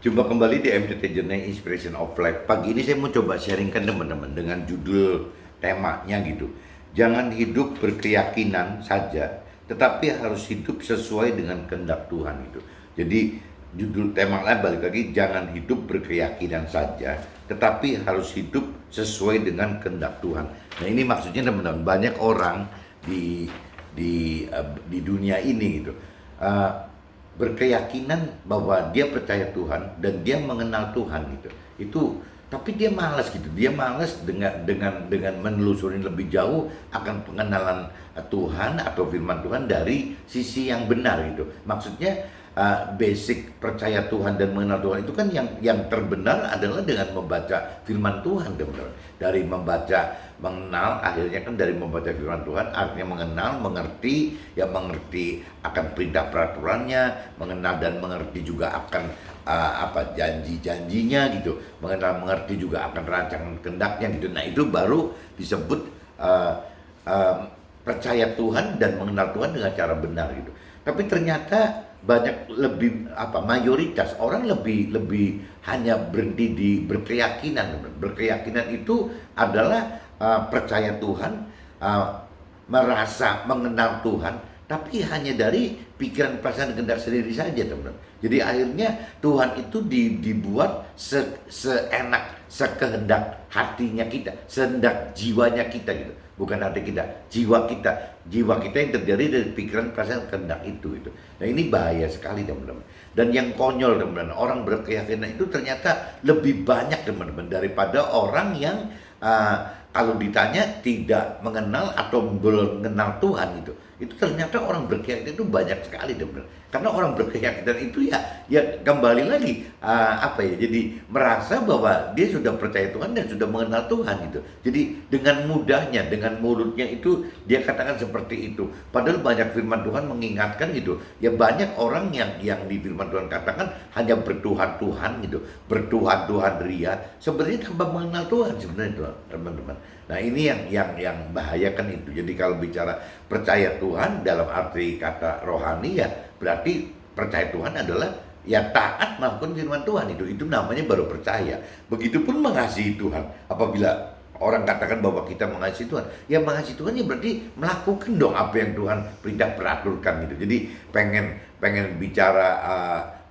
Jumpa kembali di MTT Journey Inspiration of Life. Pagi ini saya mau coba sharingkan teman-teman dengan judul temanya gitu. Jangan hidup berkeyakinan saja, tetapi harus hidup sesuai dengan kehendak Tuhan gitu. Jadi judul temanya balik lagi, jangan hidup berkeyakinan saja, tetapi harus hidup sesuai dengan kehendak Tuhan. Nah ini maksudnya teman-teman, banyak orang di dunia ini gitu. Berkeyakinan bahwa dia percaya Tuhan dan dia mengenal Tuhan gitu. Tapi dia malas gitu. Dia malas dengan menelusuri lebih jauh akan pengenalan Tuhan atau firman Tuhan dari sisi yang benar gitu. Maksudnya basic percaya Tuhan dan mengenal Tuhan itu kan yang terbenar adalah dengan membaca firman Tuhan, teman-teman. Dari mengenal, akhirnya kan dari membaca firman Tuhan, artinya mengenal, mengerti akan perintah peraturannya, mengenal dan mengerti juga akan janji-janjinya gitu, mengerti juga akan rancangan kehendaknya gitu. Nah itu baru disebut percaya Tuhan dan mengenal Tuhan dengan cara benar gitu. Tapi ternyata mayoritas orang lebih hanya berhenti di berkeyakinan. Berkeyakinan itu adalah percaya Tuhan, merasa mengenal Tuhan, tapi hanya dari pikiran, perasaan, kehendak sendiri saja, teman-teman. Jadi akhirnya Tuhan itu dibuat seenak, sekehendak hatinya kita, sehendak jiwanya kita gitu. Bukan hati kita, jiwa kita yang terdiri dari pikiran, perasaan, kehendak itu gitu. Nah ini bahaya sekali, teman-teman. Dan yang konyol, teman-teman, orang berkeyakinan itu ternyata lebih banyak, teman-teman, daripada orang yang kalau ditanya tidak mengenal atau belum mengenal Tuhan gitu. Itu ternyata orang berkeyakinan itu banyak sekali, teman-teman. Karena orang berkeyakinan itu ya kembali lagi jadi merasa bahwa dia sudah percaya Tuhan dan sudah mengenal Tuhan gitu. Jadi dengan mudahnya, dengan mulutnya itu dia katakan seperti itu. Padahal banyak firman Tuhan mengingatkan gitu. Ya banyak orang yang di firman Tuhan katakan hanya bertuhan-tuhan gitu, bertuhan-tuhan ria, sebenarnya tanpa mengenal Tuhan sebenarnya, teman-teman. Nah ini yang bahayakan itu. Jadi kalau bicara percaya Tuhan dalam arti kata rohani ya berarti percaya Tuhan adalah ya taat melakukan firman Tuhan itu namanya baru percaya. Begitupun mengasihi Tuhan. Apabila orang katakan bahwa kita mengasihi Tuhan, ya mengasihi Tuhan ya berarti melakukan dong apa yang Tuhan perintah peraturkan gitu. Jadi pengen bicara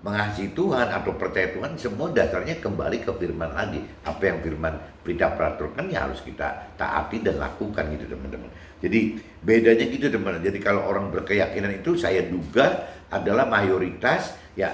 mengasihi Tuhan atau percaya Tuhan, semua dasarnya kembali ke firman lagi. Apa yang firman perintah peraturkan ya harus kita taati dan lakukan gitu, teman-teman. Jadi bedanya gitu, teman-teman. Jadi kalau orang berkeyakinan itu saya duga adalah mayoritas ya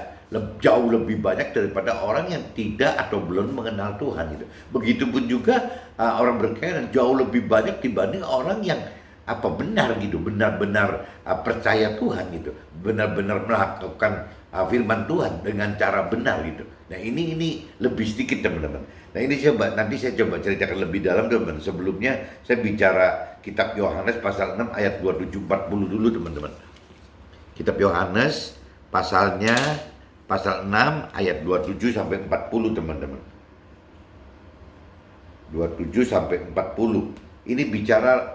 jauh lebih banyak daripada orang yang tidak atau belum mengenal Tuhan gitu. Begitupun juga orang berkeyakinan jauh lebih banyak dibanding orang yang benar gitu, benar-benar percaya Tuhan gitu, benar-benar melakukan firman Tuhan dengan cara benar gitu. Nah ini lebih sedikit, teman-teman. Nah ini nanti saya coba ceritakan lebih dalam, teman-teman. Sebelumnya saya bicara kitab Yohanes pasal 6 ayat 27-40 dulu, teman-teman. Kitab Yohanes pasal 6 ayat 27 sampai 40, teman-teman. 27 sampai 40. Ini bicara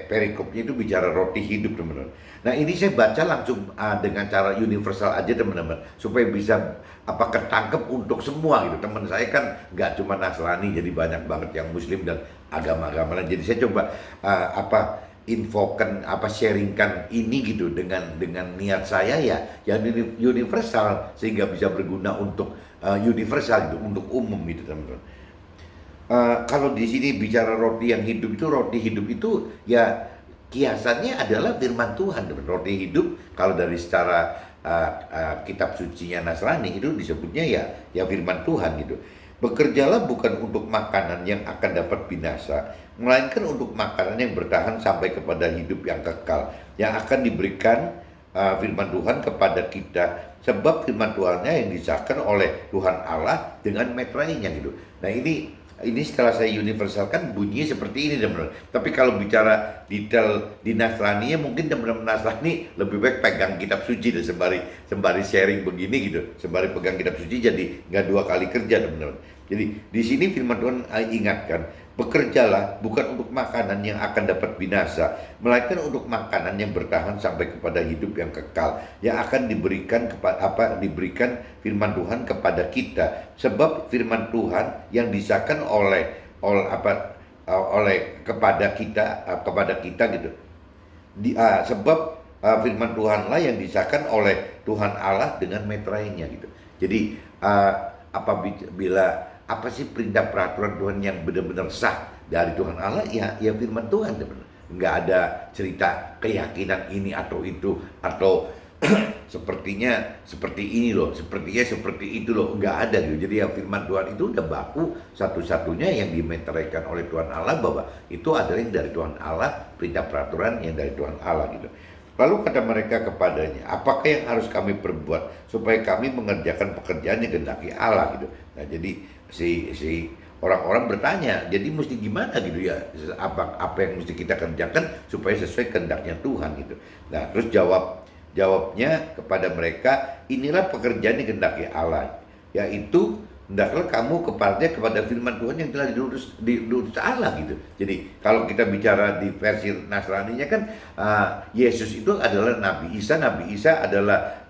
perikopnya itu bicara roti hidup, teman-teman. Nah ini saya baca langsung dengan cara universal aja, teman-teman, supaya bisa ketangkep untuk semua gitu. Teman saya kan nggak cuma Nasrani, jadi banyak banget yang Muslim dan agama-agama lain. Jadi saya coba infokan sharingkan ini gitu dengan niat saya ya yang universal sehingga bisa berguna untuk universal gitu, untuk umum gitu, teman-teman. Kalau di sini bicara roti yang hidup itu ya kiasannya adalah firman Tuhan. Roti hidup kalau dari secara kitab sucinya Nasrani itu disebutnya ya firman Tuhan gitu. Bekerjalah bukan untuk makanan yang akan dapat binasa, melainkan untuk makanan yang bertahan sampai kepada hidup yang kekal, yang akan diberikan firman Tuhan kepada kita. Sebab firman Tuhannya yang disahkan oleh Tuhan Allah dengan meterainya gitu. Nah ini setelah saya universalkan bunyinya seperti ini, teman-teman. Tapi kalau bicara detail di Nasrani mungkin teman-teman Nasrani lebih baik pegang kitab suci deh, sembari sharing begini gitu, sembari pegang kitab suci jadi nggak dua kali kerja teman-teman. Jadi di sini firman Tuhan ingatkan, bekerjalah bukan untuk makanan yang akan dapat binasa, melainkan untuk makanan yang bertahan sampai kepada hidup yang kekal, yang akan diberikan firman Tuhan kepada kita. Sebab firman Tuhan yang disahkan oleh kepada kita gitu. Sebab firman Tuhanlah yang disahkan oleh Tuhan Allah dengan meterainya gitu. Jadi apabila apa sih perintah peraturan Tuhan yang benar-benar sah dari Tuhan Allah, ya firman Tuhan teman. Nggak ada cerita keyakinan ini atau itu, atau sepertinya seperti ini loh, sepertinya seperti itu loh, nggak ada gitu. Jadi firman Tuhan itu udah baku, satu-satunya yang dimeteraikan oleh Tuhan Allah, bahwa itu adalah yang dari Tuhan Allah, perintah peraturan yang dari Tuhan Allah gitu. Lalu kata mereka kepadanya, apakah yang harus kami perbuat supaya kami mengerjakan pekerjaan yang kehendaki Allah gitu. Nah jadi si orang-orang bertanya, jadi mesti gimana gitu ya, apa yang mesti kita kerjakan supaya sesuai kehendaknya Tuhan gitu. Nah terus jawabnya kepada mereka, inilah pekerjaan yang kehendaki Allah, yaitu hendaklah kamu kepada firman Tuhan yang telah diutus Allah gitu. Jadi kalau kita bicara di versi Nasraninya kan Yesus itu adalah Nabi Isa adalah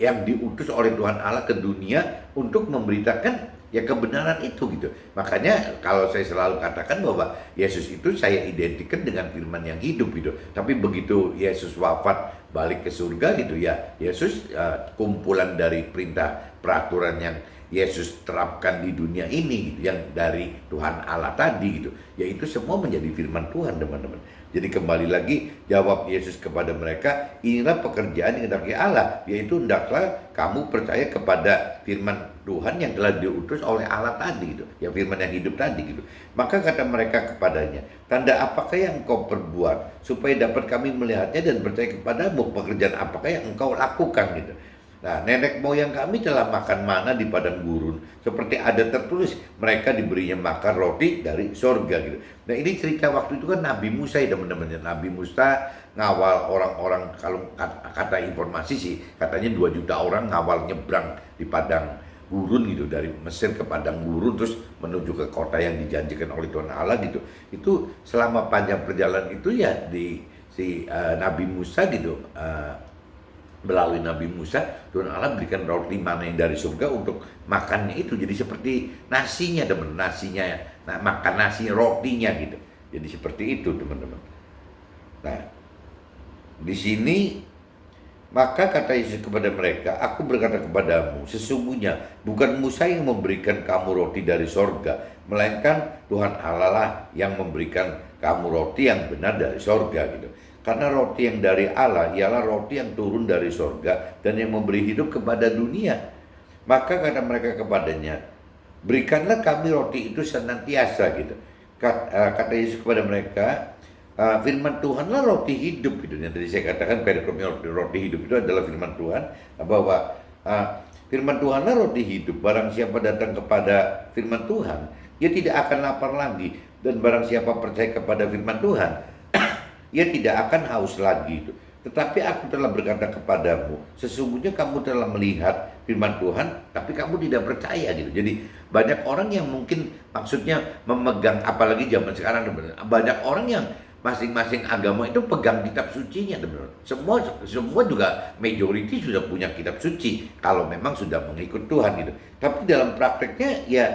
yang diutus oleh Tuhan Allah ke dunia untuk memberitakan ya kebenaran itu gitu. Makanya kalau saya selalu katakan bahwa Yesus itu saya identikan dengan firman yang hidup gitu. Tapi begitu Yesus wafat balik ke surga gitu ya, Yesus kumpulan dari perintah peraturan yang Yesus terapkan di dunia ini gitu, yang dari Tuhan Allah tadi gitu, yaitu semua menjadi firman Tuhan teman-teman. Jadi kembali lagi jawab Yesus kepada mereka, inilah pekerjaan yang kehendaki Allah, yaitu hendaklah kamu percaya kepada firman Tuhan yang telah diutus oleh Allah tadi gitu, ya firman yang hidup tadi gitu. Maka kata mereka kepadanya, tanda apakah yang engkau perbuat supaya dapat kami melihatnya dan percaya kepadamu, pekerjaan apakah yang engkau lakukan gitu. Nah, nenek moyang kami telah makan mana di padang gurun, seperti ada tertulis mereka diberinya makan roti dari sorga gitu. Nah ini cerita waktu itu kan Nabi Musa ya teman-teman. Nabi Musa ngawal orang-orang, kalau kata informasi sih katanya 2 juta orang ngawal nyebrang di padang gurun gitu, dari Mesir ke padang gurun terus menuju ke kota yang dijanjikan oleh Tuhan Allah gitu. Itu selama panjang perjalanan itu ya Nabi Musa gitu, melalui Nabi Musa Tuhan Allah berikan roti mana yang dari surga untuk makannya itu. Jadi seperti nasinya teman-teman, nasinya ya. Nah, makan nasi rotinya gitu. Jadi seperti itu teman-teman. Nah, di sini maka kata Yesus kepada mereka, aku berkata kepadamu, sesungguhnya bukan Musa yang memberikan kamu roti dari sorga, melainkan Tuhan Allah lah yang memberikan kamu roti yang benar dari sorga gitu. Karena roti yang dari Allah ialah roti yang turun dari sorga dan yang memberi hidup kepada dunia. Maka kata mereka kepadanya, berikanlah kami roti itu senantiasa gitu. Kata Yesus kepada mereka, firman Tuhanlah roti hidup gitu. Yang tadi saya katakan perikopnya roti hidup itu adalah firman Tuhan, bahwa firman Tuhanlah roti hidup. Barang siapa datang kepada firman Tuhan, ia tidak akan lapar lagi. Dan barang siapa percaya kepada firman Tuhan, ia tidak akan haus lagi itu. Tetapi aku telah berkata kepadamu, sesungguhnya kamu telah melihat firman Tuhan, tapi kamu tidak percaya gitu. Jadi banyak orang yang mungkin maksudnya memegang, apalagi zaman sekarang, banyak orang yang masing-masing agama itu pegang kitab sucinya, semua juga majority sudah punya kitab suci kalau memang sudah mengikut Tuhan gitu. Tapi dalam prakteknya ya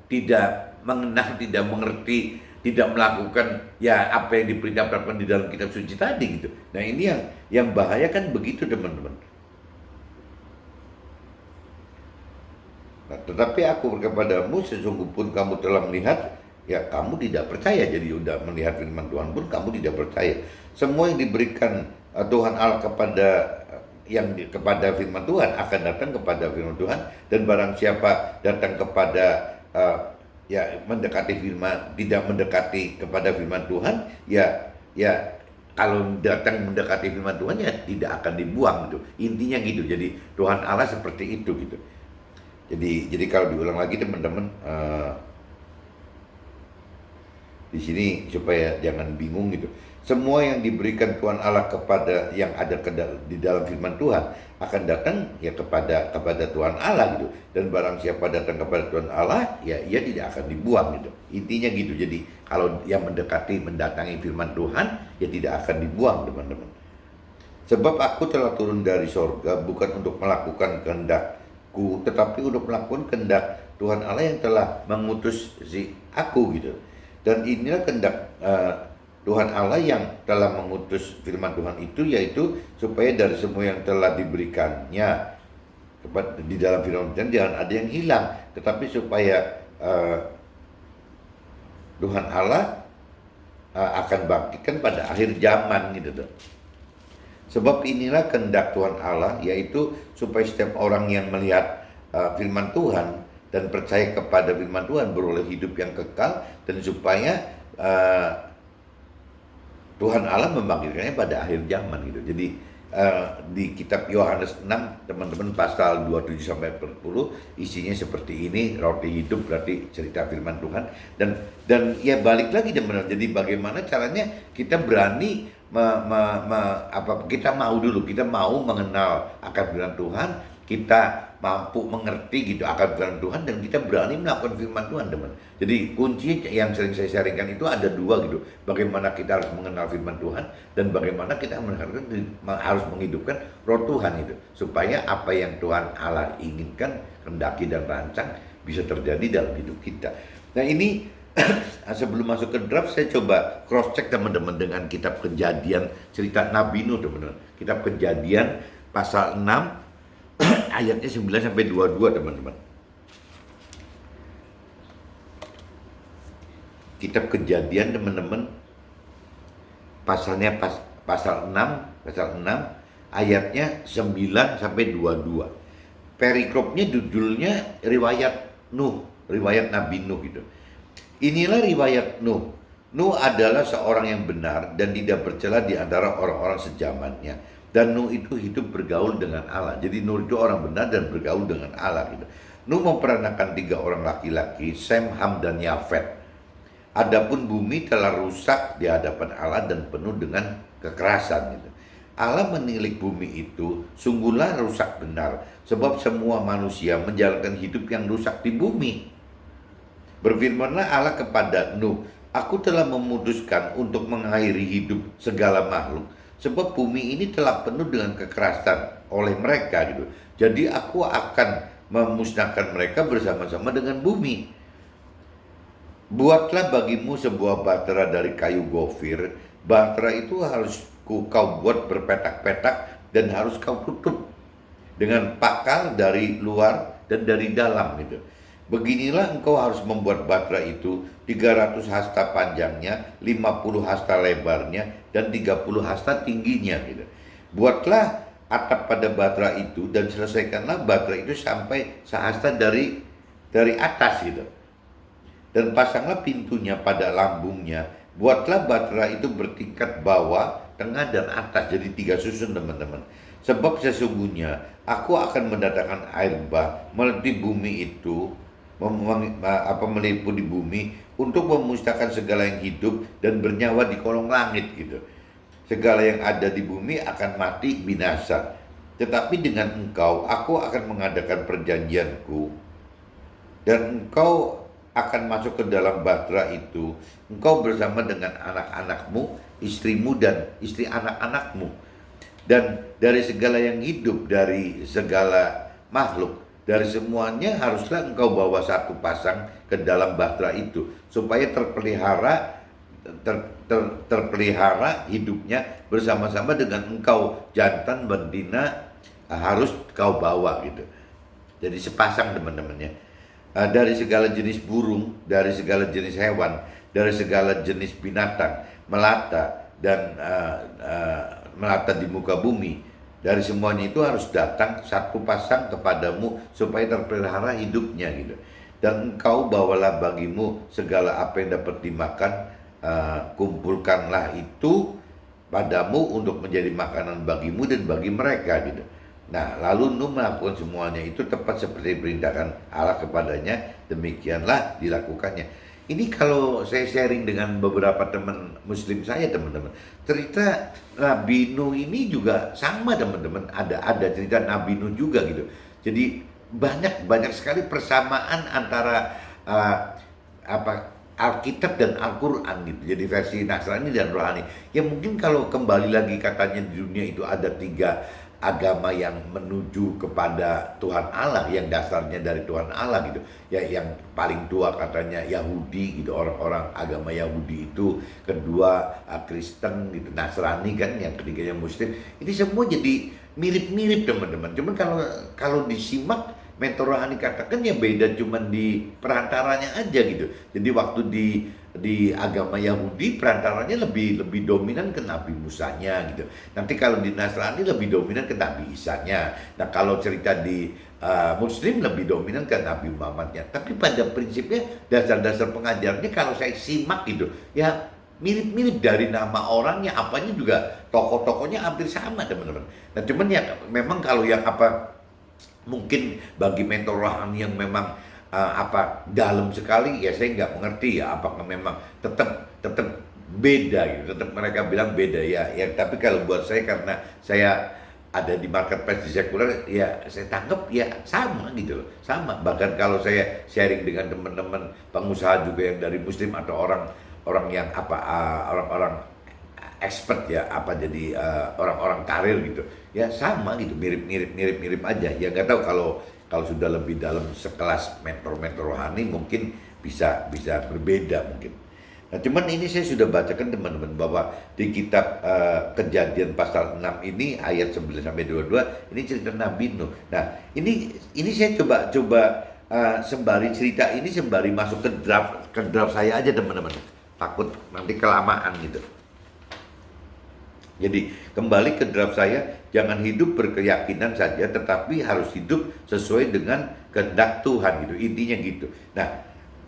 tidak mengenal, tidak mengerti, tidak melakukan ya apa yang diperintahkan di dalam kitab suci tadi gitu. Nah ini yang bahaya kan begitu teman-teman. Nah, tetapi aku berkata kepadamu, sesungguhnya pun kamu telah melihat, ya kamu tidak percaya. Jadi udah melihat firman Tuhan pun kamu tidak percaya. Semua yang diberikan Tuhan Allah kepada firman Tuhan akan datang kepada firman Tuhan, dan barang siapa datang kepada mendekati firman, tidak mendekati kepada firman Tuhan, ya kalau datang mendekati firman Tuhan ya tidak akan dibuang gitu. Intinya gitu. Jadi Tuhan Allah seperti itu gitu. Jadi kalau diulang lagi teman-teman, di sini supaya jangan bingung gitu. Semua yang diberikan Tuhan Allah kepada yang ada di dalam firman Tuhan akan datang ya kepada Tuhan Allah gitu. Dan barang siapa datang kepada Tuhan Allah, ya ia tidak akan dibuang gitu. Intinya gitu. Jadi kalau yang mendatangi firman Tuhan, ya tidak akan dibuang teman-teman. Sebab aku telah turun dari sorga bukan untuk melakukan kehendakku, tetapi untuk melakukan kehendak Tuhan Allah yang telah mengutus aku gitu. Dan inilah kehendak Tuhan Allah yang telah mengutus firman Tuhan itu, yaitu supaya dari semua yang telah diberikannya di dalam firman Tuhan jangan ada yang hilang, tetapi supaya Tuhan Allah akan bangkitkan pada akhir zaman gitu tuh. Sebab inilah kehendak Tuhan Allah, yaitu supaya setiap orang yang melihat firman Tuhan dan percaya kepada firman Tuhan beroleh hidup yang kekal, dan supaya Tuhan Allah membangkitkannya pada akhir zaman gitu. Jadi di kitab Yohanes 6 teman-teman pasal 27 sampai 40 isinya seperti ini, roti hidup berarti cerita firman Tuhan, dan ya balik lagi teman-teman. Jadi bagaimana caranya kita berani kita mau mengenal akan firman Tuhan, kita mampu mengerti gitu akan firman Tuhan, dan kita berani melakukan firman Tuhan teman. Jadi kunci yang sering saya sharingkan itu ada dua gitu. Bagaimana kita harus mengenal firman Tuhan, dan bagaimana kita harus menghidupkan roh Tuhan itu, supaya apa yang Tuhan Allah inginkan, kehendaki dan rancang bisa terjadi dalam hidup kita. Nah ini sebelum masuk ke draft, saya coba cross check teman-teman dengan kitab Kejadian, cerita Nabi Nuh teman-teman. Kitab Kejadian pasal 6 ayatnya 9 sampai 22 teman-teman. Kitab Kejadian teman-teman, pasal 6 ayatnya 9 sampai 22. Perikopnya judulnya riwayat Nuh, riwayat Nabi Nuh gitu. Inilah riwayat Nuh. Nuh adalah seorang yang benar dan tidak bercela di antara orang-orang sezamannya. Dan Nuh itu hidup bergaul dengan Allah. Jadi Nuh itu orang benar dan bergaul dengan Allah gitu. Nuh memperanakan 3 orang laki-laki, Sem, Ham, dan Yafet. Adapun bumi telah rusak di hadapan Allah dan penuh dengan kekerasan gitu. Allah menilik bumi itu sungguhlah rusak benar, sebab semua manusia menjalankan hidup yang rusak di bumi. Berfirmanlah Allah kepada Nuh, aku telah memutuskan untuk mengakhiri hidup segala makhluk, sebab bumi ini telah penuh dengan kekerasan oleh mereka gitu. Jadi aku akan memusnahkan mereka bersama-sama dengan bumi. Buatlah bagimu sebuah bahtera dari kayu gofir. Bahtera itu harus kau buat berpetak-petak dan harus kau tutup dengan pakal dari luar dan dari dalam gitu. Beginilah engkau harus membuat bahtera itu, 300 hasta panjangnya, 50 hasta lebarnya, dan 30 hasta tingginya gitu. Buatlah atap pada bahtera itu dan selesaikanlah bahtera itu sampai sehasta dari atas gitu. Dan pasanglah pintunya pada lambungnya. Buatlah bahtera itu bertingkat bawah, tengah, dan atas, jadi 3 susun teman-teman. Sebab sesungguhnya aku akan mendatangkan air bah meliputi bumi itu, meliputi bumi untuk memusnahkan segala yang hidup dan bernyawa di kolong langit gitu. Segala yang ada di bumi akan mati binasa. Tetapi dengan engkau aku akan mengadakan perjanjianku, dan engkau akan masuk ke dalam bahtera itu, engkau bersama dengan anak-anakmu, istrimu, dan istri anak-anakmu. Dan dari segala yang hidup, dari segala makhluk, dari semuanya haruslah engkau bawa satu pasang ke dalam bahtera itu, supaya terpelihara hidupnya bersama-sama dengan engkau, jantan betina harus kau bawa gitu. Jadi sepasang teman-temannya. Dari segala jenis burung, dari segala jenis hewan, dari segala jenis binatang melata dan melata di muka bumi. Dari semuanya itu harus datang satu pasang kepadamu supaya terpelihara hidupnya gitu. Dan engkau bawalah bagimu segala apa yang dapat dimakan, kumpulkanlah itu padamu untuk menjadi makanan bagimu dan bagi mereka gitu. Nah, lalu Nuh melakukan semuanya itu tepat seperti perintahkan Allah kepadanya, demikianlah dilakukannya. Ini kalau saya sharing dengan beberapa teman muslim saya, teman-teman, cerita Nabi Nuh ini juga sama, teman-teman. Ada cerita Nabi Nuh juga gitu. Jadi banyak sekali persamaan antara apa Alkitab dan Al-Quran gitu. Jadi versi Nasrani dan Rohani. Ya mungkin kalau kembali lagi katanya di dunia itu ada 3 agama yang menuju kepada Tuhan Allah, yang dasarnya dari Tuhan Allah gitu. Ya yang paling tua katanya Yahudi gitu, orang-orang agama Yahudi itu. Kedua Kristen gitu, Nasrani kan, yang ketiganya Muslim. Ini semua jadi mirip-mirip, teman-teman. Cuman kalau disimak mentor rohani katakan ya beda cuman di perantaranya aja gitu. Jadi waktu di agama Yahudi perantaranya lebih dominan ke Nabi Musanya gitu. Nanti kalau di Nasrani lebih dominan ke Nabi Isanya. Nah kalau cerita di Muslim lebih dominan ke Nabi Muhammadnya. Tapi pada prinsipnya dasar-dasar pengajarnya kalau saya simak gitu ya mirip-mirip, dari nama orangnya apanya juga tokoh-tokohnya hampir sama, teman-teman. Nah cuman ya memang kalau yang mungkin bagi mentor rohani yang memang dalam sekali, ya saya nggak mengerti ya apakah memang tetap beda gitu, tetap mereka bilang beda ya. Tapi kalau buat saya, karena saya ada di marketplace di sekuler, ya saya tangkap ya sama gitu loh, sama. Bahkan kalau saya sharing dengan teman-teman pengusaha juga yang dari Muslim atau orang yang orang-orang expert ya, jadi orang-orang karir gitu ya, sama gitu, mirip aja ya. Nggak tahu kalau sudah lebih dalam sekelas mentor rohani mungkin bisa berbeda mungkin. Nah cuman ini saya sudah bacakan, teman-teman, bahwa di kitab Kejadian pasal 6 ini ayat 9 sampai 22 ini cerita Nabi Nuh. Nah ini saya coba sembari cerita ini sembari masuk ke draft saya aja, teman-teman, takut nanti kelamaan gitu. Jadi kembali ke draft saya, jangan hidup berkeyakinan saja, tetapi harus hidup sesuai dengan kehendak Tuhan gitu, intinya gitu. Nah,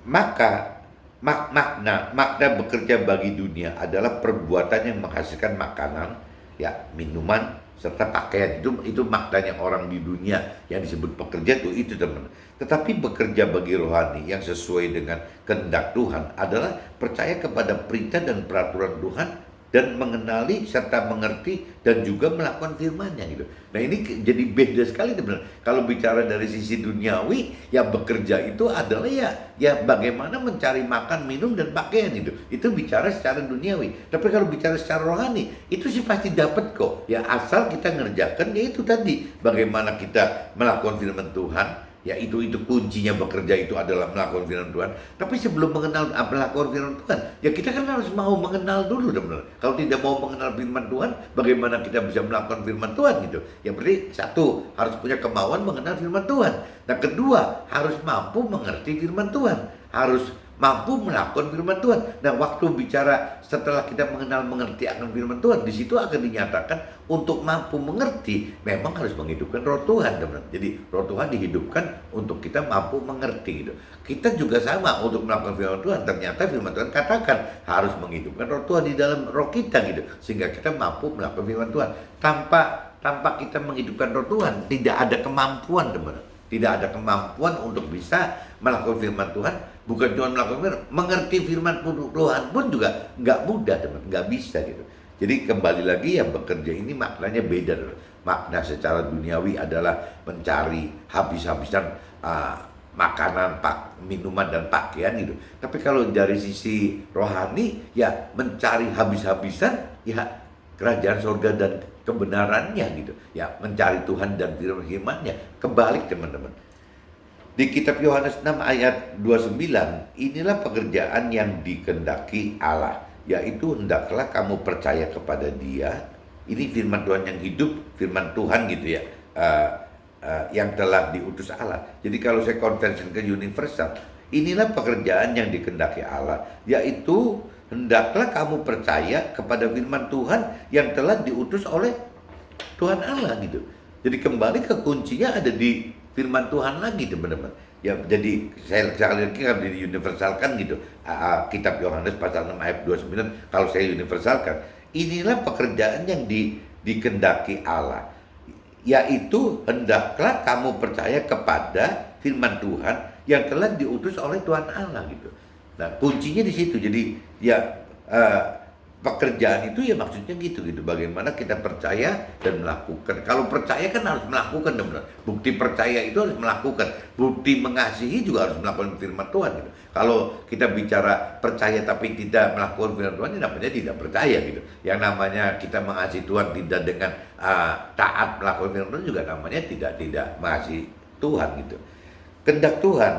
maka makna bekerja bagi dunia adalah perbuatan yang menghasilkan makanan, ya, minuman, serta pakaian. Itu maknanya orang di dunia yang disebut pekerja itu teman. Tetapi bekerja bagi rohani yang sesuai dengan kehendak Tuhan adalah percaya kepada perintah dan peraturan Tuhan, dan mengenali serta mengerti dan juga melakukan firman-Nya gitu. Nah ini jadi beda sekali, teman-teman. Kalau bicara dari sisi duniawi, ya bekerja itu adalah ya bagaimana mencari makan, minum, dan pakaian itu. Itu bicara secara duniawi. Tapi kalau bicara secara rohani, itu sih pasti dapat kok. Ya asal kita ngerjakan, ya itu tadi, bagaimana kita melakukan firman Tuhan. Ya itu kuncinya bekerja itu adalah melakukan firman Tuhan. Tapi sebelum melakukan firman Tuhan, ya kita kan harus mau mengenal dulu, teman-teman. Kalau tidak mau mengenal firman Tuhan, bagaimana kita bisa melakukan firman Tuhan gitu? Ya berarti satu, harus punya kemauan mengenal firman Tuhan. Nah kedua, harus mampu mengerti firman Tuhan, harus mampu melakukan firman Tuhan. Nah waktu bicara setelah kita mengerti akan firman Tuhan, di situ akan dinyatakan untuk mampu mengerti memang harus menghidupkan roh Tuhan, teman-teman. Jadi roh Tuhan dihidupkan untuk kita mampu mengerti gitu. Kita juga sama untuk melakukan firman Tuhan. Ternyata firman Tuhan katakan harus menghidupkan roh Tuhan di dalam roh kita gitu, sehingga kita mampu melakukan firman Tuhan. Tanpa kita menghidupkan roh Tuhan, tidak ada kemampuan, teman-teman. Tidak ada kemampuan untuk bisa melakukan firman Tuhan. Bukan cuma melakukan firman, mengerti firman Tuhan pun juga nggak mudah, teman, nggak bisa gitu. Jadi kembali lagi, ya bekerja ini maknanya beda. Makna secara duniawi adalah mencari habis-habisan makanan, minuman, dan pakaian gitu. Tapi kalau dari sisi rohani, ya mencari habis-habisan ya kerajaan surga dan kebenarannya gitu. Ya mencari Tuhan dan firman-Nya. Kebalik, teman-teman. Di kitab Yohanes 6 ayat 29, inilah pekerjaan yang dikehendaki Allah, yaitu hendaklah kamu percaya kepada Dia. Ini firman Tuhan yang hidup, firman Tuhan gitu ya, yang telah diutus Allah. Jadi kalau saya conversion ke universal, inilah pekerjaan yang dikehendaki Allah, yaitu hendaklah kamu percaya kepada firman Tuhan yang telah diutus oleh Tuhan Allah gitu. Jadi kembali ke kuncinya ada di firman Tuhan lagi, teman-teman. Ya jadi saya sekali lagi kalau diuniversalkan gitu, kitab Yohanes pasal 6 ayat 29, kalau saya universalkan, inilah pekerjaan yang dikehendaki Allah, yaitu hendaklah kamu percaya kepada firman Tuhan yang telah diutus oleh Tuhan Allah gitu. Nah, kuncinya di situ. Jadi ya pekerjaan itu ya maksudnya gitu. Bagaimana kita percaya dan melakukan. Kalau percaya kan harus melakukan, benar. Bukti percaya itu harus melakukan. Bukti mengasihi juga harus melakukan firman Tuhan gitu. Kalau kita bicara percaya tapi tidak melakukan firman Tuhan, itu namanya tidak percaya gitu. Yang namanya kita mengasihi Tuhan tidak dengan taat melakukan firman Tuhan juga namanya tidak mengasihi Tuhan gitu. Kehendak Tuhan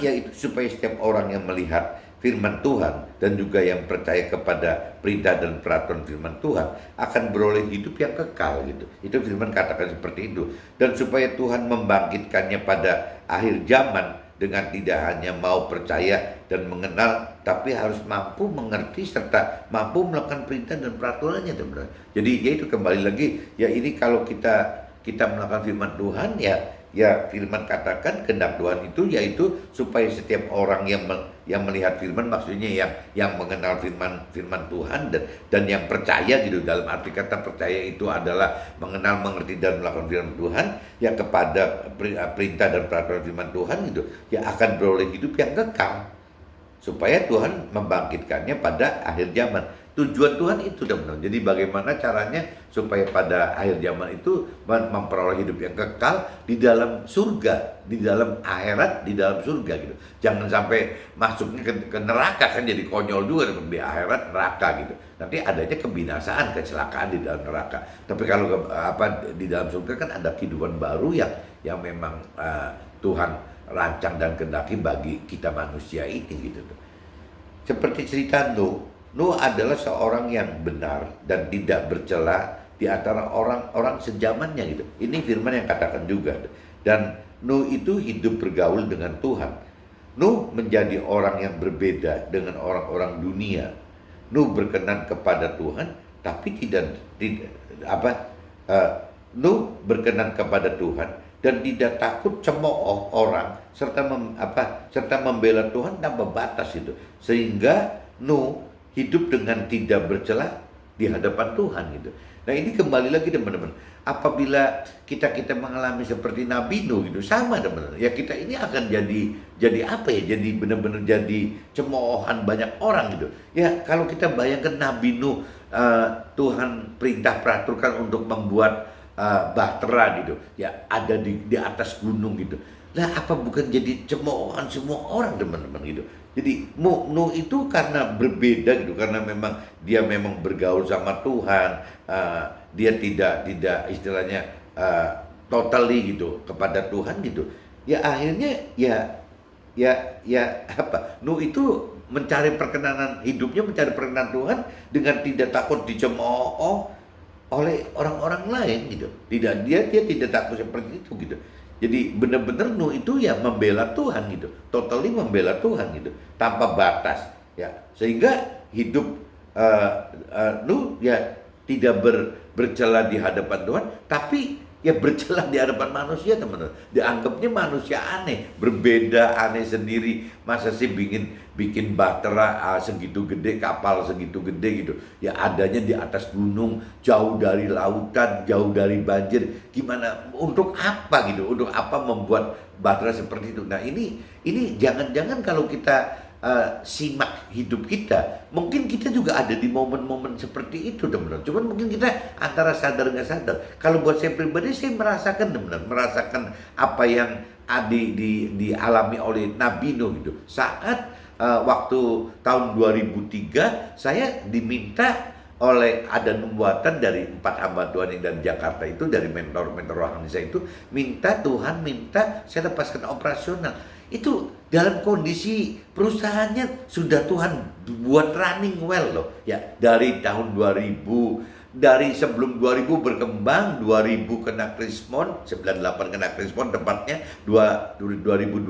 yaitu supaya setiap orang yang melihat firman Tuhan dan juga yang percaya kepada perintah dan peraturan firman Tuhan akan beroleh hidup yang kekal gitu. Itu firman katakan seperti itu. Dan supaya Tuhan membangkitkannya pada akhir zaman dengan tidak hanya mau percaya dan mengenal, tapi harus mampu mengerti serta mampu melakukan perintah dan peraturannya, teman-teman. Jadi ya itu kembali lagi, ya ini kalau kita melakukan firman Tuhan, ya firman katakan kehendak Tuhan itu yaitu supaya setiap orang yang melihat firman, maksudnya yang mengenal firman Tuhan dan yang percaya gitu. Dalam arti kata percaya itu adalah mengenal, mengerti dan melakukan firman Tuhan ya kepada perintah dan peraturan firman Tuhan gitu, ya akan beroleh hidup yang kekal supaya Tuhan membangkitkannya pada akhir zaman. Tujuan Tuhan itu teman-teman. Jadi bagaimana caranya supaya pada akhir zaman itu memperoleh hidup yang kekal di dalam surga, di dalam akhirat, di dalam surga gitu. Jangan sampai masuknya ke neraka, kan jadi konyol juga di akhirat neraka gitu. Nanti adanya kebinasaan, kecelakaan di dalam neraka. Tapi kalau di dalam surga kan ada kehidupan baru yang memang Tuhan rancang dan kehendaki bagi kita manusia ini gitu. Seperti cerita Nuh adalah seorang yang benar dan tidak bercela di antara orang-orang sejamannya gitu. Ini firman yang katakan juga. Dan Nuh itu hidup bergaul dengan Tuhan. Nuh menjadi orang yang berbeda dengan orang-orang dunia. Nuh berkenan kepada Tuhan, tapi Nuh berkenan kepada Tuhan dan tidak takut cemooh orang serta membela Tuhan tanpa batas itu. Sehingga Nuh hidup dengan tidak bercela di hadapan Tuhan gitu. Nah ini kembali lagi teman-teman, apabila kita mengalami seperti Nabi Nuh gitu, sama teman-teman. Ya kita ini akan jadi apa ya? Jadi benar-benar jadi cemoohan banyak orang gitu. Ya kalau kita bayangkan Nabi Nuh, Tuhan perintah peraturkan untuk membuat bahtera gitu, ya ada di atas gunung gitu. Lah apa bukan jadi cemoohan semua orang teman-teman gitu. Jadi Nuh itu karena berbeda gitu, karena memang dia memang bergaul sama Tuhan, dia tidak istilahnya totally gitu kepada Tuhan gitu. Ya akhirnya Nuh itu mencari perkenanan hidupnya, mencari perkenanan Tuhan dengan tidak takut dicemooh oleh orang-orang lain gitu. Dia tidak takut seperti itu gitu. Jadi benar-benar Nuh itu ya membela Tuhan gitu, totally membela Tuhan gitu, tanpa batas ya, sehingga hidup Nuh ya tidak bercela di hadapan Tuhan, tapi ya bercela di hadapan manusia teman-teman. Dianggapnya manusia aneh, berbeda, aneh sendiri. Masa sih bikin bahtera segitu gede, kapal segitu gede gitu, ya adanya di atas gunung, jauh dari lautan, jauh dari banjir. Gimana, untuk apa gitu, untuk apa membuat bahtera seperti itu? Nah ini jangan-jangan kalau kita simak hidup kita, mungkin kita juga ada di momen-momen seperti itu teman-teman. Cuman mungkin kita antara sadar nggak sadar. Kalau buat saya pribadi, saya merasakan teman-teman, merasakan apa yang dialami oleh Nabi Nuh gitu. Saat waktu tahun 2003 saya diminta oleh ada nubuatan dari 4 hamba Tuhan yang dari Jakarta itu, dari mentor rohani saya itu, minta saya lepaskan operasional. Itu dalam kondisi perusahaannya sudah Tuhan buat running well loh ya, dari tahun 2000, dari sebelum 2000 berkembang, 2000 kena krismon, 98 kena krismon tepatnya, 2021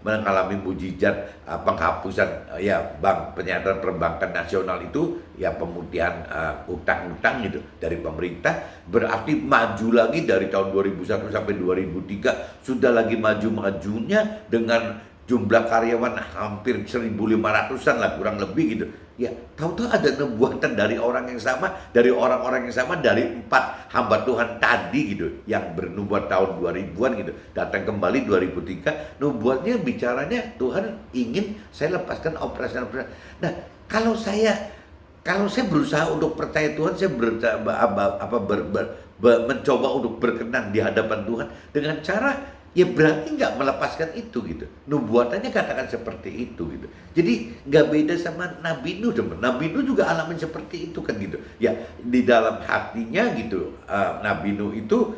mengalami mujizat penghapusan ya bank penyadaran perbankan nasional itu ya, pemutihan utang-utang gitu dari pemerintah. Berarti maju lagi dari tahun 2001 sampai 2003, sudah lagi majunya dengan jumlah karyawan hampir 1.500-an lah kurang lebih gitu. Ya, tahu-tahu ada nubuatan dari orang yang sama, dari orang-orang yang sama, dari 4 hamba Tuhan tadi gitu, yang bernubuat tahun 2000-an gitu, datang kembali 2003, nubuatnya bicaranya Tuhan ingin saya lepaskan operasional. Nah, kalau saya berusaha untuk percaya Tuhan, saya mencoba untuk berkenan di hadapan Tuhan dengan cara ya berarti nggak melepaskan itu gitu. Nubuatannya katakan seperti itu gitu. Jadi nggak beda sama Nabi Nuh, teman. Nabi Nuh juga alamin seperti itu kan gitu. Ya di dalam hatinya gitu, Nabi Nuh itu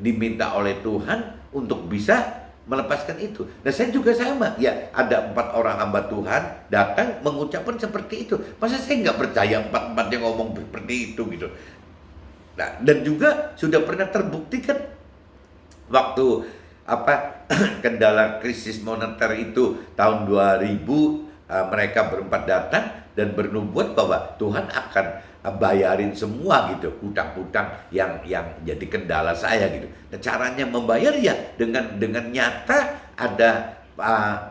diminta oleh Tuhan untuk bisa melepaskan itu. Dan saya juga sama. Ya ada 4 orang hamba Tuhan datang mengucapkan seperti itu. Masa saya nggak percaya 4-4 yang ngomong seperti itu gitu. Nah, dan juga sudah pernah terbuktikan waktu kendala krisis moneter itu tahun 2000, mereka berempat datang dan bernubuat bahwa Tuhan akan bayarin semua gitu hutang-hutang yang jadi kendala saya gitu. Nah, caranya membayar ya dengan nyata ada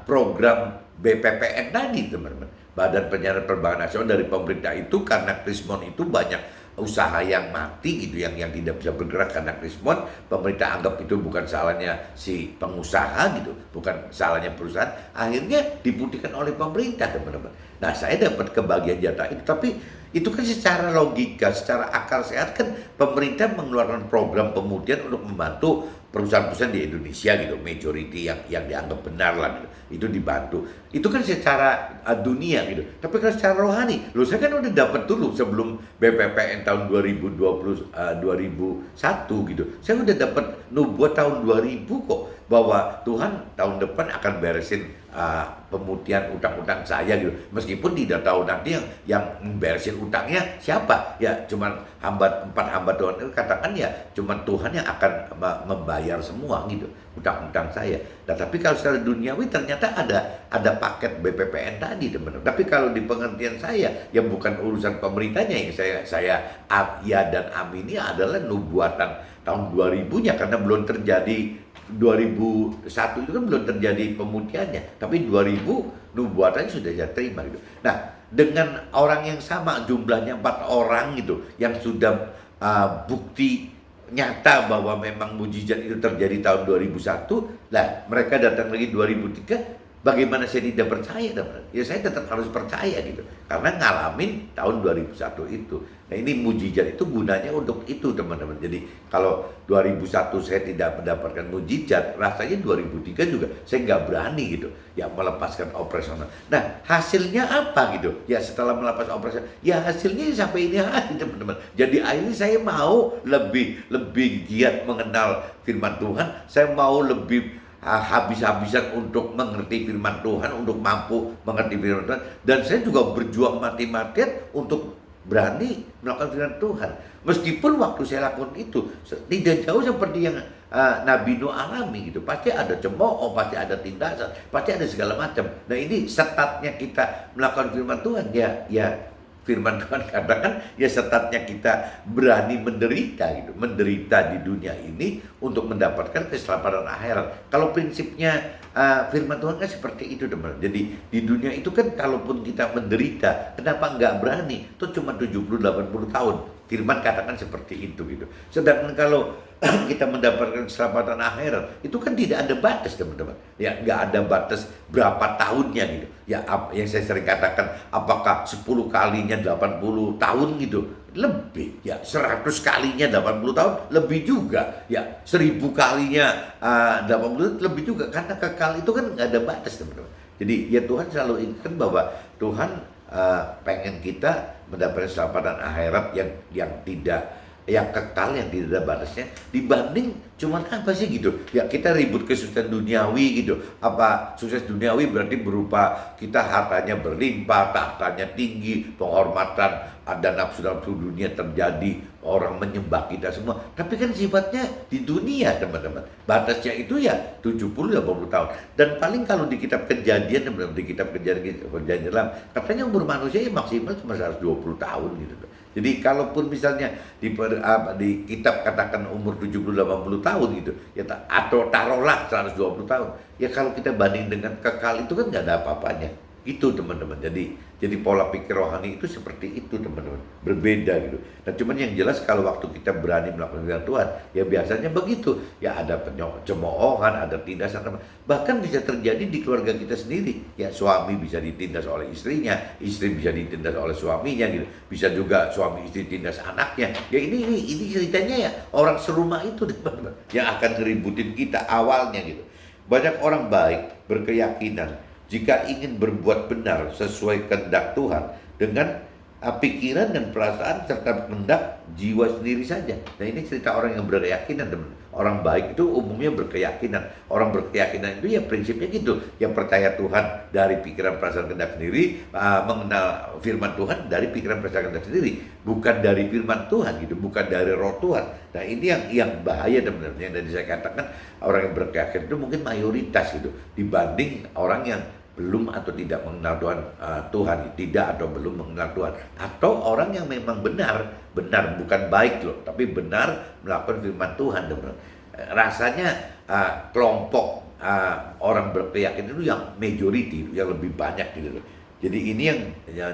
program BPPN tadi, teman-teman. Badan Penyiaran Perbankan Nasional dari pemerintah itu, karena Krismon itu banyak usaha yang mati gitu, yang tidak bisa bergerak karena Krismon. Pemerintah anggap itu bukan salahnya si pengusaha gitu, bukan salahnya perusahaan, akhirnya diputihkan oleh pemerintah, teman-teman. Nah, saya dapat kebagian jatah itu, tapi itu kan secara logika, secara akal sehat kan pemerintah mengeluarkan program pemutihan untuk membantu perusahaan-perusahaan di Indonesia gitu, majority yang dianggap benar lah gitu, itu dibantu. Itu kan secara dunia gitu. Tapi kalau secara rohani, loh saya kan udah dapat dulu sebelum BPPN tahun 2020 2001 gitu. Saya udah dapat nubuat tahun 2000 kok, bahwa Tuhan tahun depan akan beresin pemutihan utang-utang saya gitu. Meskipun tidak tahu nanti yang beresin utangnya siapa. Ya cuman 4 hamba Tuhan itu katakan ya cuman Tuhan yang akan membayar semua gitu utang-utang saya. Nah, tapi kalau secara duniawi ternyata ada paket BPPN tadi, teman-teman. Tapi kalau di pengertian saya yang bukan urusan pemerintahnya, yang saya ya dan amini adalah nubuatan tahun 2000-nya, karena belum terjadi 2001 itu kan belum terjadi pemutihannya, tapi 2000 nubuatannya sudah saya terima gitu. Nah, dengan orang yang sama jumlahnya 4 orang gitu, yang sudah bukti nyata bahwa memang mujizat itu terjadi tahun 2001, lah mereka datang lagi 2003. Bagaimana saya tidak percaya, teman? Ya saya tetap harus percaya gitu, karena ngalamin tahun 2001 itu. Nah, ini mujizat itu gunanya untuk itu, teman-teman. Jadi kalau 2001 saya tidak mendapatkan mujizat, rasanya 2003 juga saya nggak berani gitu ya melepaskan operasional. Nah, hasilnya apa gitu? Ya setelah melepas operasional, ya hasilnya sampai ini aja, teman-teman. Jadi akhirnya saya mau lebih giat mengenal firman Tuhan, saya mau lebih habis-habisan untuk mengerti firman Tuhan, untuk mampu mengerti firman Tuhan. Dan saya juga berjuang mati-matian untuk berani melakukan firman Tuhan. Meskipun waktu saya lakukan itu tidak jauh seperti yang Nabi Nuh alami gitu. Pasti ada cemooh, pasti ada tindasan, pasti ada segala macam. Nah, ini setatnya kita melakukan firman Tuhan, ya firman Tuhan katakan ya setatnya kita berani menderita gitu, menderita di dunia ini untuk mendapatkan keselamatan akhirat. Kalau prinsipnya firman Tuhan kan seperti itu, teman. Jadi di dunia itu kan kalaupun kita menderita, kenapa nggak berani? Itu cuma 70-80 tahun. Firman katakan seperti itu gitu. Sedangkan kalau kita mendapatkan keselamatan akhirat, itu kan tidak ada batas, teman-teman. Ya nggak ada batas berapa tahunnya gitu. Ya yang saya sering katakan, apakah 10 kalinya 80 tahun gitu, lebih. Ya 100 kalinya 80 tahun, lebih juga. Ya 1000 kalinya 80 lebih juga. Karena kekal itu kan nggak ada batas, teman-teman. Jadi ya Tuhan selalu ingatkan bahwa Tuhan pengen kita mendapatkan keselamatan akhirat yang kekal, yang tidak ada batasnya, dibanding cuman apa sih gitu ya kita ribut kesuksesan duniawi gitu. Apa sukses duniawi berarti berupa kita hartanya berlimpah, tahtanya tinggi, penghormatan, ada nafsu-nafsu dunia terjadi, orang menyembah kita semua. Tapi kan sifatnya di dunia, teman-teman. Batasnya itu ya 70-80 tahun. Dan paling kalau di kitab Kejadian, teman-teman, di kitab Kejadian dalam katanya umur manusia ya maksimal cuma 120 tahun gitu. Jadi kalaupun misalnya di kitab katakan umur 70-80 tahun gitu, ya atau taruhlah 120 tahun. Ya kalau kita banding dengan kekal itu kan nggak ada apa-apanya. Itu teman-teman. Jadi pola pikir rohani itu seperti itu teman-teman. Berbeda gitu. Nah cuman yang jelas kalau waktu kita berani melakukan firman Tuhan, ya biasanya begitu. Ya ada cemoohan, ada tindasan, bahkan bisa terjadi di keluarga kita sendiri. Ya suami bisa ditindas oleh istrinya, istri bisa ditindas oleh suaminya gitu. Bisa juga suami istri tindas anaknya. Ya ini ceritanya ya orang serumah itu teman-teman yang akan ngeributin kita awalnya gitu. Banyak orang baik berkeyakinan jika ingin berbuat benar sesuai kehendak Tuhan dengan pikiran dan perasaan serta kehendak jiwa sendiri saja. Nah ini cerita orang yang berkeyakinan teman. Orang baik itu umumnya berkeyakinan. Orang berkeyakinan itu ya prinsipnya gitu. Yang percaya Tuhan dari pikiran perasaan kehendak sendiri, mengenal firman Tuhan dari pikiran perasaan kehendak sendiri, bukan dari firman Tuhan gitu, bukan dari roh Tuhan. Nah ini yang bahaya teman-teman. Yang tadi saya katakan orang yang berkeyakinan itu mungkin mayoritas gitu dibanding orang yang belum atau tidak mengenal Tuhan, tidak atau belum mengenal Tuhan, atau orang yang memang benar bukan baik loh, tapi benar melakukan firman Tuhan teman-teman. Rasanya kelompok orang berkeyakinan itu yang majority, yang lebih banyak gitu loh. Jadi ini yang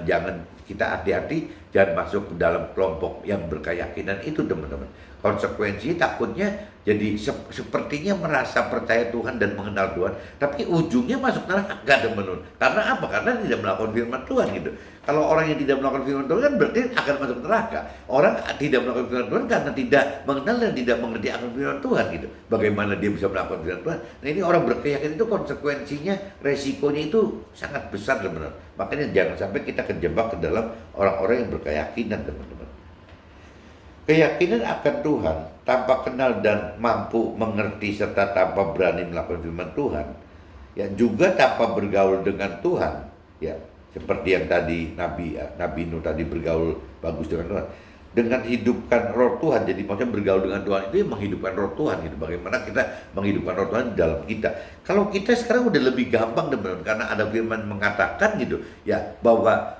jangan kita hati-hati, jangan masuk ke dalam kelompok yang berkeyakinan itu teman-teman. Konsekuensi takutnya jadi sepertinya merasa percaya Tuhan dan mengenal Tuhan, tapi ujungnya masuk neraka teman-teman. Karena apa? Karena tidak melakukan firman Tuhan gitu. Kalau orang yang tidak melakukan firman Tuhan kan berarti akan masuk neraka. Orang tidak melakukan firman Tuhan karena tidak mengenal dan tidak mengerti akan firman Tuhan gitu. Bagaimana dia bisa melakukan firman Tuhan? Nah ini orang berkeyakinan itu konsekuensinya, resikonya itu sangat besar teman-teman. Makanya jangan sampai kita kejebak ke dalam orang-orang yang berkeyakinan teman-teman. Keyakinan akan Tuhan tanpa kenal dan mampu mengerti serta tanpa berani melakukan firman Tuhan, ya juga tanpa bergaul dengan Tuhan, ya seperti yang tadi Nabi Nuh tadi bergaul bagus dengan Tuhan, dengan hidupkan roh Tuhan. Jadi maksudnya bergaul dengan Tuhan itu menghidupkan roh Tuhan gitu. Bagaimana kita menghidupkan roh Tuhan di dalam kita. Kalau kita sekarang udah lebih gampang teman-teman, karena ada firman mengatakan gitu ya, bahwa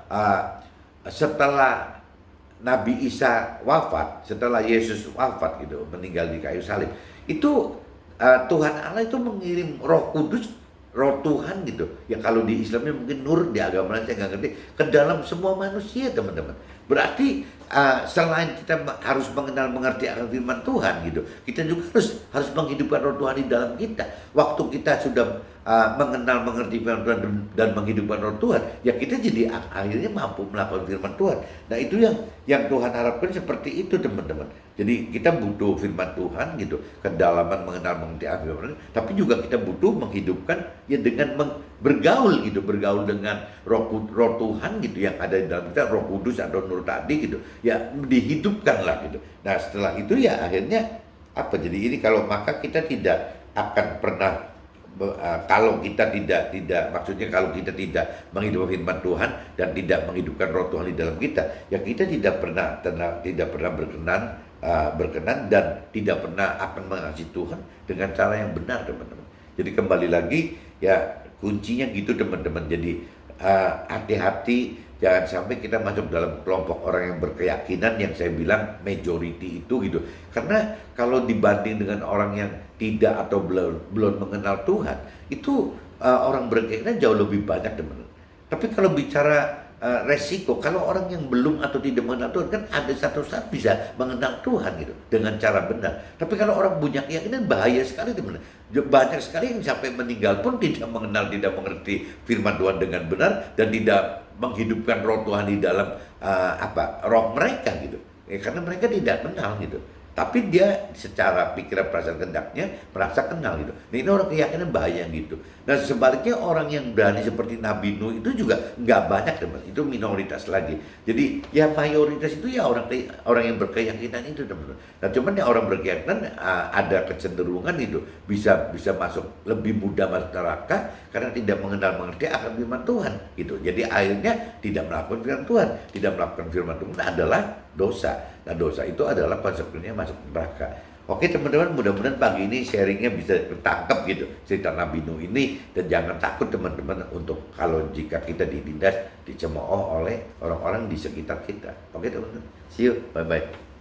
setelah Nabi Isa wafat, setelah Yesus wafat gitu, meninggal di kayu salib, itu Tuhan Allah itu mengirim Roh Kudus, Roh Tuhan gitu. Ya kalau di Islamnya mungkin nur, di agama lain saya nggak ngerti, ke dalam semua manusia teman-teman. Berarti selain kita harus mengenal mengerti akan firman Tuhan gitu, kita juga harus menghidupkan Roh Tuhan di dalam kita. Waktu kita sudah mengenal mengerti firman Tuhan dan menghidupkan Roh Tuhan, ya kita jadi akhirnya mampu melakukan firman Tuhan. Nah itu yang Tuhan harapkan seperti itu teman-teman. Jadi kita butuh firman Tuhan gitu, kedalaman mengenal mengerti akan firman Tuhan, tapi juga kita butuh menghidupkan ya dengan bergaul gitu, bergaul dengan roh Tuhan gitu yang ada di dalam kita, Roh Kudus atau nur tadi gitu, ya dihidupkan lah gitu. Nah setelah itu ya akhirnya apa? Jadi ini kalau maka kita tidak akan pernah kalau kita tidak maksudnya kalau kita tidak menghidupkan firman Tuhan dan tidak menghidupkan roh Tuhan di dalam kita, ya kita tidak pernah berkenan dan tidak pernah akan mengasihi Tuhan dengan cara yang benar teman-teman. Jadi kembali lagi ya kuncinya gitu teman-teman. Jadi hati-hati jangan sampai kita masuk dalam kelompok orang yang berkeyakinan yang saya bilang majority itu gitu. Karena kalau dibanding dengan orang yang tidak atau belum mengenal Tuhan, itu orang berkeyakinan jauh lebih banyak teman-teman. Tapi kalau bicara resiko, kalau orang yang belum atau tidak mengenal Tuhan kan ada satu saat bisa mengenal Tuhan gitu dengan cara benar. Tapi kalau orang punya keyakinan bahaya sekali teman-teman. Banyak sekali yang sampai meninggal pun tidak mengenal, tidak mengerti firman Tuhan dengan benar dan tidak menghidupkan roh Tuhan di dalam roh mereka gitu. Ya, karena mereka tidak kenal gitu. Tapi dia secara pikiran perasaan kehendaknya merasa kenal gitu. Nah ini orang keyakinan bahaya gitu. Nah sebaliknya orang yang berani seperti Nabi Nuh itu juga nggak banyak teman. Itu minoritas lagi. Jadi ya mayoritas itu ya orang yang berkeyakinan itu teman. Nah cuman ya orang berkeyakinan ada kecenderungan itu bisa masuk lebih mudah masuk neraka karena tidak mengenal mengerti akan firman Tuhan gitu. Jadi akhirnya tidak melakukan firman Tuhan. Tidak melakukan firman Tuhan adalah dosa. Nah dosa itu adalah konsekuensinya masuk neraka. Oke teman-teman, mudah-mudahan pagi ini sharingnya bisa tertangkap gitu cerita Nabi Nuh ini. Dan jangan takut teman-teman untuk kalau jika kita ditindas, dicemooh oleh orang-orang di sekitar kita. Oke teman-teman, see you, bye-bye.